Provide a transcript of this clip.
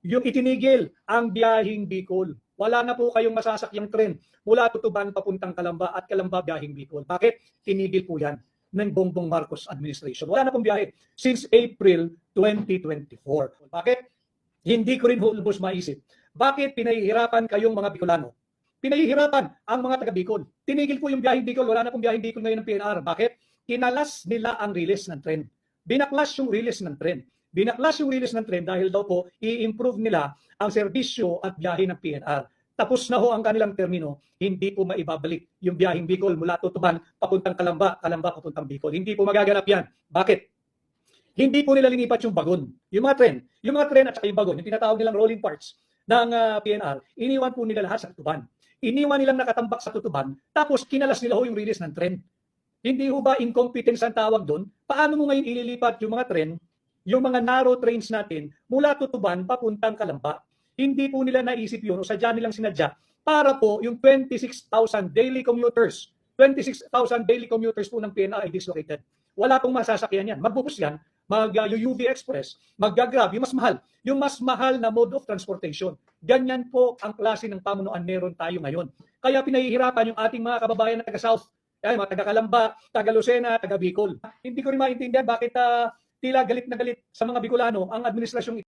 yung itinigil ang biyaheng Bicol. Wala na po kayong masasakyang tren mula Tutuban papuntang Calamba at Calamba biyaheng Bicol. Bakit? Tinigil po yan ng Bongbong Marcos administration. Wala na pong biyahe since April 2024. Bakit? Hindi ko rin hulbos maisip. Bakit pinahihirapan kayong mga Bicolano? Pinahihirapan ang mga taga Bicol. Tinigil po yung biyaheng Bicol. Wala na pong biyaheng Bicol ngayon ng PNR. Bakit? Kinalas nila ang release ng tren. Binaklas yung release ng tren. Binaklas yung release ng tren dahil daw po i-improve nila ang serbisyo at biyahe ng PNR. Tapos na ho ang kanilang termino, hindi po maibabalik yung biyaheng Bicol mula Tutuban papuntang Calamba, Calamba papuntang Bicol. Hindi po magaganap yan. Bakit? Hindi po nila linipat yung bagon. Yung mga tren at saka yung bagon, yung tinatawag nilang rolling parts ng PNR, iniwan po nila lahat sa Tutuban. Iniwan nilang nakatambak sa Tutuban, tapos kinalas nila ho yung release ng tren. Hindi ho ba incompetence ang tawag doon? Paano mo ngayon ililipat yung mga tren, yung mga narrow trains natin mula Tutuban papuntang Calamba? Hindi po nila naisip yun o sadya nilang sinadya para po yung 26,000 daily commuters, 26,000 daily commuters po ng PNR ay dislocated. Wala pong masasakyan yan. Magbubus yan, mag-UV Express, mag-Grab, yung mas mahal na mode of transportation. Ganyan po ang klase ng pamunuan meron tayo ngayon. Kaya pinahihirapan yung ating mga kababayan na taga-South, mga taga-Calamba, taga-Lucena, taga-Bicol. Hindi ko rin maintindihan bakit tila galit na galit sa mga Bicolano ang administrasyong